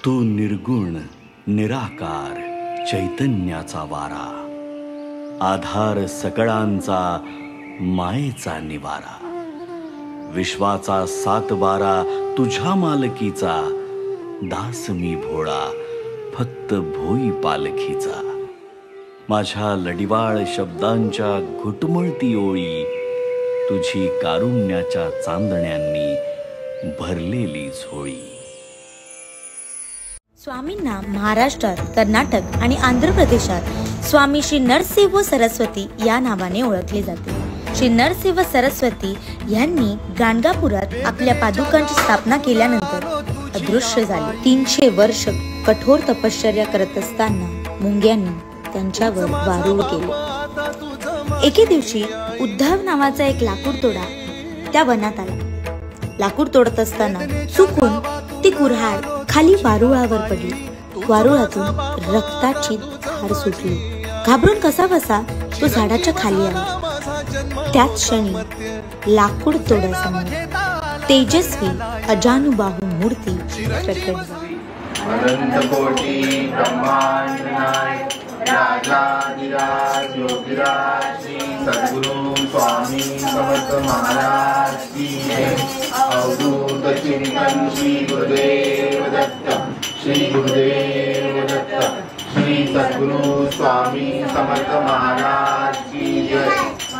तू निर्गुण निराकार चैतन्याचा वारा, आधार सकळांचा मायेचा निवारा, विश्वाचा सातबारा तुझ्या मालकीचा, दास मी भोळा फक्त भोई पालखीचा. माझ्या लडिवाळ शब्दांच्या घुटमळती ओळी, तुझी कारुण्याच्या चांदण्यांनी भरलेली झोळी. स्वामींना महाराष्ट्रात, कर्नाटक आणि आंध्र प्रदेशात स्वामी श्री नरसिंह सरस्वती या नावाने ओळखले जाते. श्री नरसिंह सरस्वती यांनी गाणगापुरात आपल्या पादुकांची स्थापना केल्यानंतर अदृश्य झाले. 300 वर्ष कठोर तपश्चर्या करत असताना मुंग्यांनी त्यांच्यावर वारूळ केले. एके दिवशी उद्धव नावाचा एक लाकूड तोडा त्या वनात आला. लाकूड तोडत असताना चुकून ती कुऱ्हाड खाली वारुळावर पडली. वारुळातून रक्ताची धार सुटली. घाबरून कसा बसा तो झाडाच्या खाली आला. त्याच क्षणी लाकूड तोड्यासमोर तेजस्वी अजानुबाहू मूर्ती प्रकट झाली. अनंत कोटी ब्रह्मांड नायक राजाधिराज योगीराज श्री सद्गुरु स्वामी समर्थ महाराज की जय. अवधूत चिंतन श्री गुरुदेव दत्त, श्री गुरुदेव दत्त, श्री सद्गुरु स्वामी समर्थ महाराज की जय.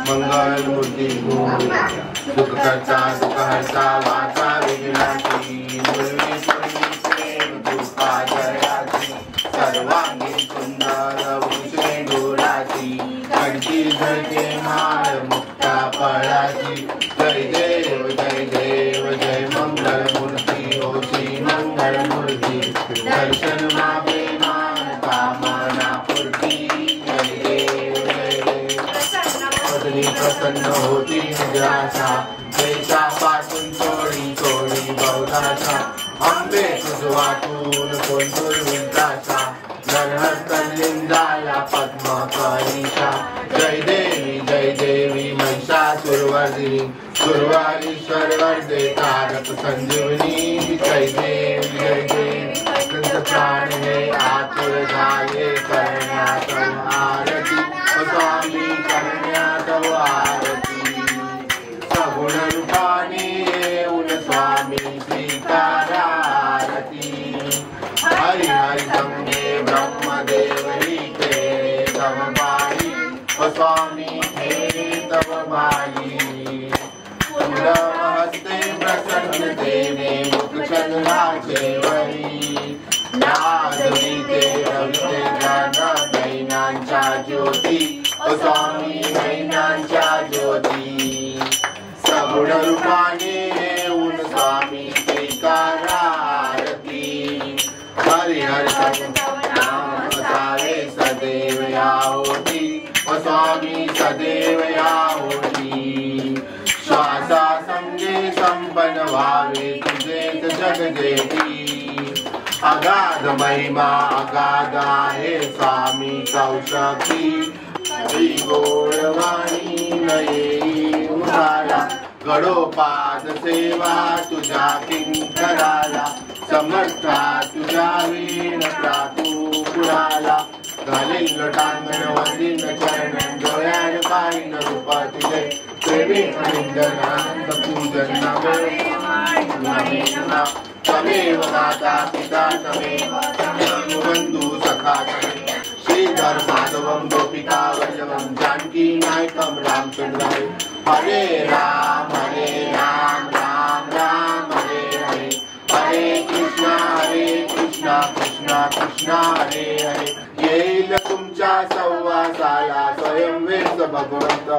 मंगल मूर्ती सुख करता सुख हरता वाचा विघ्नाची, सर्वांगी सुंदर भूषणे डोळाची, कंठी धरते माळ मुक्ता फळाची. जय देव जय देव जय मंगल मूर्ती होती मंगल मूर्ती, दर्शन मागे मान कामना पूर्ती. जय देव जय देव पत्नी प्रसन्न होती निजाचा, देशा पासून चोळी चोळी बहुदाचा. आंबे तुझ वाटून कोण दुर्विंदाचा, नरहर तल्लिंदाला पद्म करीचा. जय देवी महिषासुरवर्धिनी, सुरवारीश्वर वर्धे तारक संजीवनी. जय देव संत प्राण हे आतुर झाले करण्यात आरती, स्वामी करण्यात आरती. सगुण रूपाने येऊन स्वामी स्वीकारा आरती. हरि हरि गंगे ब्रह्मदेव रे तव बाई, स्वामी हे तव बाई. हस्ते प्रसन्न देवे मुखचंद्राचे वरी, नादवीते रविते ज्ञान नैनांच्या ज्योती, स्वामी नैनांच्या ज्योती. सगुण रूपाने येऊन स्वामी स्वीकारा आरती. हरि हरि नाम सारे सदैव या होती, स्वामी सदैव या होती. श्वासा संगे संपन्न व्हावे तुझे जग जेती. अगाध महिमा अगाध आहे स्वामी कौशकी, गोडवाणी नये उभाला. गडोपाद सेवा तुझ्या किंकराला, समर्था तुझ्या वीण प्रातू पुराला. घालील टांगण वंदीन चरण डोळ्यान पाहिन रूप तुझे, प्रेमी निंदनानंद पूजन तमेव माता पिता तमेव बंधू सखा तमेव. श्रीधर माधवम गोपिका वल्लभम जानकी नायकम रामचंद्र. हरे राम राम राम हरे हरे, हरे कृष्णा कृष्णा कृष्णा हरे हरे. येईल तुमच्या संवासाला स्वयं वेद भगवंत,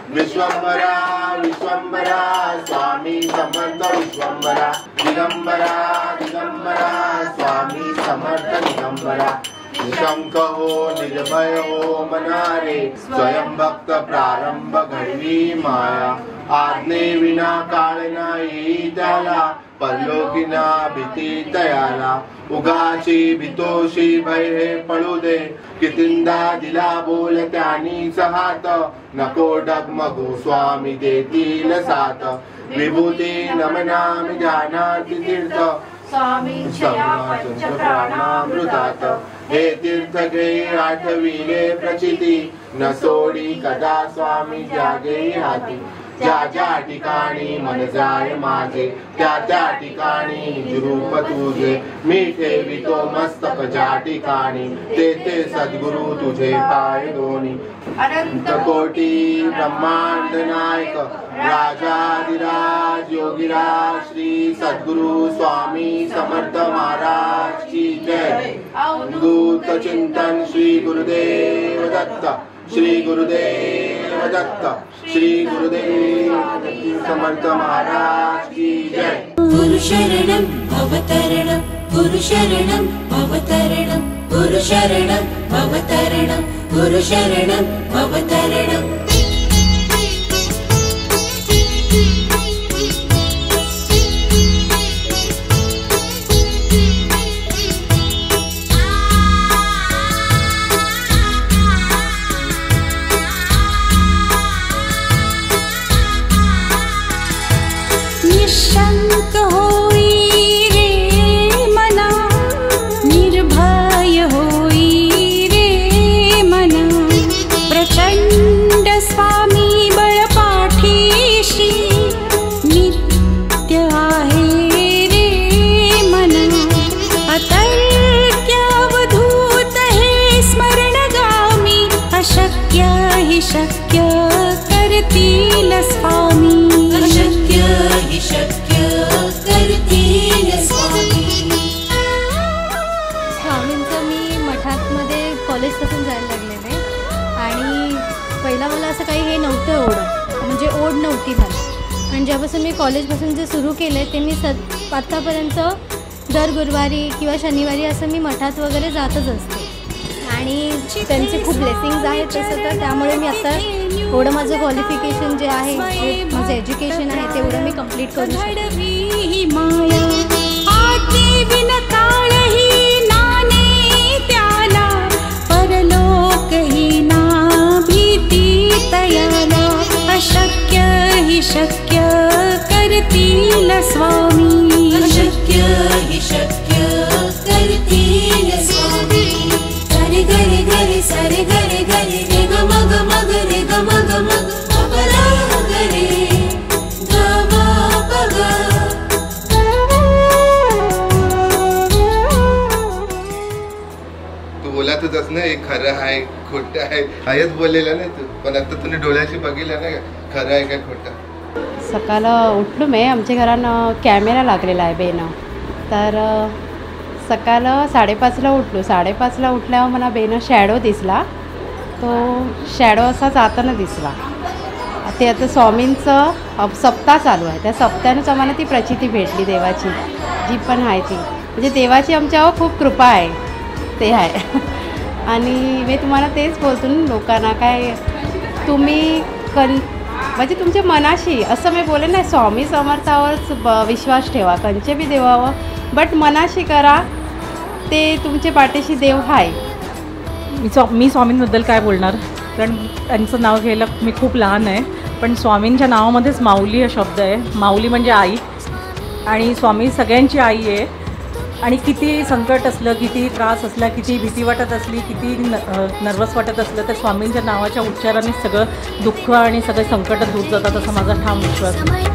विश्वंभरा विश्वंभरा स्वामी समर्थ विश्वंभरा. दिगंबरा दिगंबरा स्वामी समर्थ दिगंबरा. निशंक हो निर्भय हो मनारे, स्वयं भक्त प्रारंभ घडवी माया. आज्ञे विना काळ नाही त्याला, परलोकिना भीती तयाला. उगाची भीतोशी भय हे पळू दे, कितींदा दिला बोल त्यांनीच हात. नको डगमगू स्वामी देतील साथ, विभूती नमनामी ध्यानाती तीर्थ. स्वामींच्या पंचप्राणामृतात हे तीर्थ घे आठविले प्रचिती न सोडी कदा स्वामी जागे हाती ज्या ज्या ठिकाणी मन जाय माझे त्या त्या ठिकाणी रूप तुझे मी ठेवितो मस्तक ज्या ठिकाणी ते ते सद्गुरु तुझे पाय दोन्ही अनंत कोटी ब्रह्मांड नायक राजाधिराज योगीराज श्री सद्गुरु स्वामी समर्थ महाराज की जय। अवधूत चिंतन श्री गुरुदेव दत्त श्री गुरुदेव दत्त श्री गुरुदेव समर्थ महाराज की जय। गुरु शरणं भवतरणं गुरु शरणं भवतरणं गुरु शरणं भवतरणं गुरु शरणं भवतरणं। निशंक होई रे मना निर्भय होई रे मना प्रचंड स्वामी बळपाठीशी नित्य आहे रे मना अतर्क्य अवधूत हे स्मरणगामी अशक्य हि शक्य करतील स्वामी शक्य करतील स्वामी। स्वामींचं मी मठातमध्ये कॉलेजपासून जायला लागलेले आणि पहिला मला असं काही हे नव्हतं ओढ म्हणजे ओढ नव्हती मला आणि ज्यापासून मी कॉलेजपासून जे सुरू केलं आहे ते मी आत्तापर्यंत दर गुरुवारी किंवा शनिवारी असं मी मठात वगैरे जातच असते आणि त्यांचे खूप ब्लेसिंग्स आहेत तसं तर त्यामुळे मी आता एवढं माझं क्वालिफिकेशन जे आहे जे माझं एज्युकेशन आहे तेवढं मी कंप्लीट करू शकते। माया आती विनकाळ ही नाने त्याला परलोक ही ना भीती तयाला अशक्य हि शक्य करतील स्वामी अशक्य हि शक्य करतील स्वामी। गरे गरे गरे सरे गरे गरे रे ग मग मग रे ग मग मग अपरा गरे ग ग पग। तू बोलतच ना हे खरं आहे खोटं आहे आहेच बोललेलं नाही तू पण आता तुम्ही डोळ्याशी बघितलं ना खरं आहे का खोटं। सकाळ उठलो मी आमच्या घरान कॅमेरा लागलेला आहे बेनं तर सकाळ 5:30ला उठलो 5:30ला उठल्यावर मला बेनं शॅडो दिसला तो शॅडो असा जाताना दिसला ते आता स्वामींचं सप्ताह चालू आहे त्या सप्त्यानंच आम्हाला ती प्रचिती भेटली देवाची जी पण आहे ती म्हणजे देवाची आमच्यावर खूप कृपा आहे ते आहे आणि मी तुम्हाला तेच बोलतो लोकांना काय तुम्ही म्हणजे तुमच्या मनाशी असं मी बोले नाही स्वामी समर्थावरच विश्वास ठेवा कंचे बी देवावं बट मनाशी करा ते तुमच्या पाठीशी देव आहे। मी स्वामींबद्दल काय बोलणार कारण त्यांचं नाव घ्यायला मी खूप लहान आहे पण स्वामींच्या नावामध्येच माऊली हा शब्द आहे। माऊली म्हणजे आई आणि स्वामी सगळ्यांची आई आहे आणि किती संकट असलं किती त्रास असला किती भीती वाटत असली किती नर्वस वाटत असलं तर स्वामींच्या नावाच्या उच्चाराने सगळं दुःख आणि सगळे संकट दूर जातात असा माझा ठाम विश्वास आहे।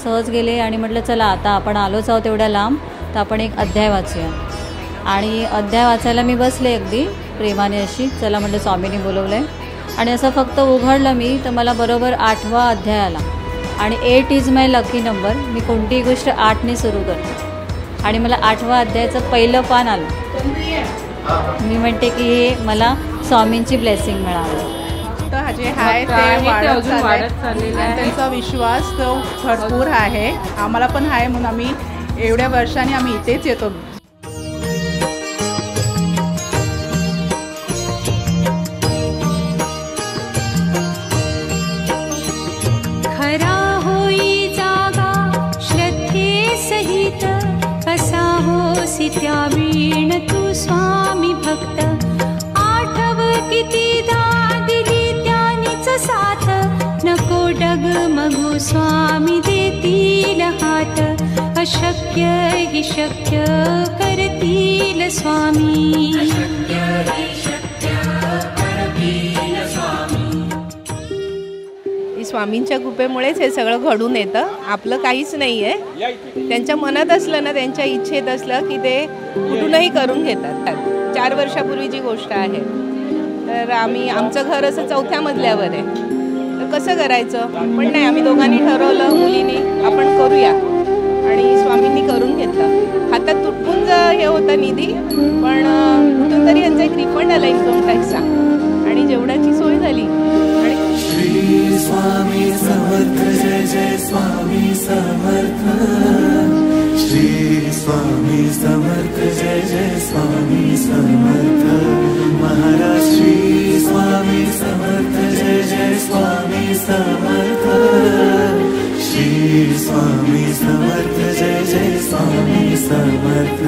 सहज गेले आणि म्हटलं चला आता आपण आलोच आहोत एवढ्या लांब, तर आपण एक अध्याय वाचूया. आणि अध्याय वाचायला मी बसले अगदी प्रेमाने अशी, चला म्हटलं स्वामींनी बोलवलं आहे. आणि असं फक्त उघडलं मी तर मला बरोबर 8वा अध्याय आला. आणि 8 इज माय लकी नंबर. मी कोणतीही गोष्ट 8ने सुरू करते आणि मला 8वा अध्यायाचं पहिलं पान आलं. मी म्हणते की हे मला स्वामींची ब्लेसिंग मिळाली. तर जे आहे ते वाढत चाललेलं आहे. त्यांचा विश्वास तो भरपूर आहे. आम्हाला पण आहे म्हणून आम्ही एवढ्या वर्षांनी आम्ही इथेच येतो. खरा होई जागा श्रद्धे सहित, कसा होसी त्या वीण तू स्वामी भक्त. आठव कितीदा दिली त्यानीच साथ, नको डगमगू स्वामी देतील हात. अशक्य हि शक्य करतील स्वामी. स्वामींच्या कृपेमुळेच हे सगळं घडून येतं. आपलं काहीच नाही आहे. त्यांच्या मनात असलं ना, त्यांच्या इच्छेत असलं की ते कुठूनही करून घेतात. 4 वर्षापूर्वीची गोष्ट आहे. तर आमचं घर असं 4थ्या मजल्यावर आहे. तर कसं करायचं, पण नाही, आम्ही दोघांनी ठरवलं मुलींनी आपण करूया. आणि स्वामींनी करून घेतलं. हातात तुटपून हे होतं निधी, पण कुठून तरी यांचा एक रिफंड आला इन्कम टॅक्सचा आणि जेवणाची सोय झाली. श्री स्वामी समर्थ, जय जय स्वामी समर्थ. श्री स्वामी समर्थ, जय जय स्वामी समर्थ. महाराज श्री स्वामी समर्थ, जय जय स्वामी समर्थ. श्री स्वामी समर्थ, जय जय स्वामी समर्थ.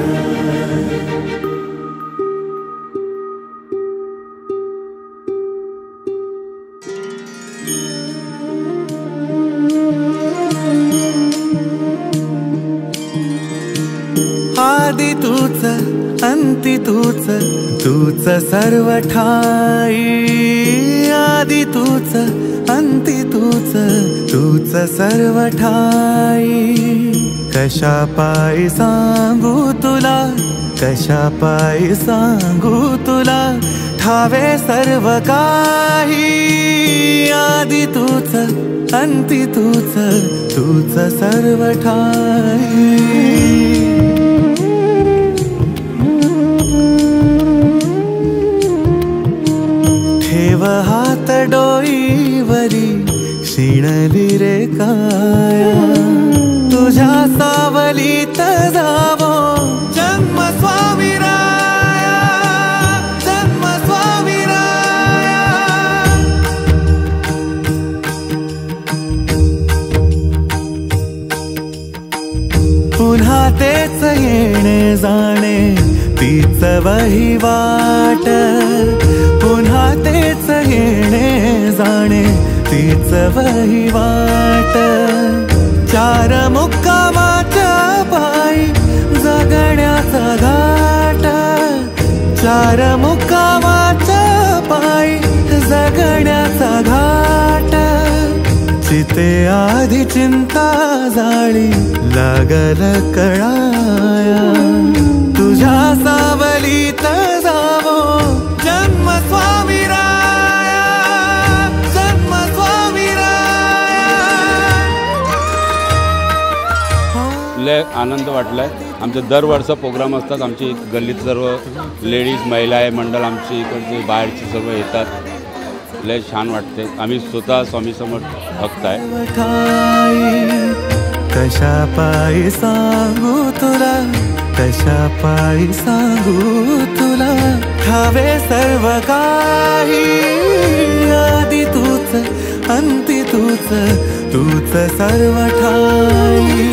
आदि तूच अंती तूच, तूच सर्व ठाई. आदि तूच अंती तूच, तूच सर्व ठाई. कशा पायी सांगू तुला, कशा पायी सांगू तुला, ठावे सर्व काही. आदि तूच अंती तूच, तूच सर्व ठाई. ठेव हात डोईवरी, शिणली रे काया. तुझ्या सावलीत जावो जन्म स्वामी राया, जन्म स्वामी राया. पुन्हा तेच येणे जाणे, तीच वहिवाट. पुन्हा तेच येणे जाणे, तीच वहिवाट. 4 मुक्कामाच्या पायी जगण्याचा घाट. 4 मुक्कामाच्या पायी जगण्याचा घाट. चिते आधी चिंता जाळी लागल कळाया. तुझ्या सावलीत जावो जन्म स्वामी राया, जन्म स्वामी राया. लय आनंद वाटलाय. आमचे दरवर्षी प्रोग्राम असतात. आमची गल्लीत सर्व लेडीज महिला आहे मंडळ, आमची इकडचे बाहेरचे सर्व येतात. लय छान वाटते. आम्ही स्वतः स्वामी समर्थ भक्त आहे. कशा पायी सांगू तुला, कशा पायी सांगू तुला, ठावे सर्व काही. आदि तूच अंती तूच, तूच सर्व ठाई.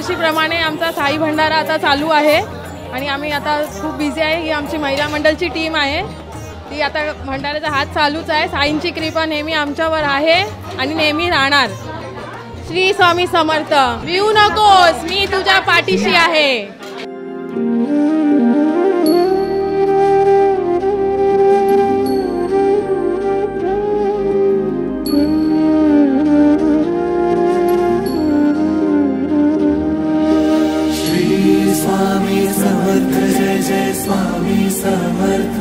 दरवर्षीप्रमाणे आमचा साई भंडारा आता चालू आहे आणि आम्ही आता खूप बिझी आहे. ही आमची महिला मंडळची टीम आहे, ती आता भंडाऱ्याचा हात चालूच आहे. साईंची कृपा नेहमी आमच्यावर आहे आणि नेहमी राहणार. श्री स्वामी समर्थ. भिवू नकोस, मी तुझ्या पाठीशी आहे. स्वामी समर्थ जय जय स्वामी समर्थ.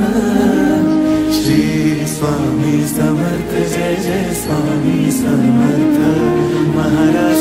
श्री स्वामी समर्थ जय जय स्वामी समर्थ. महाराज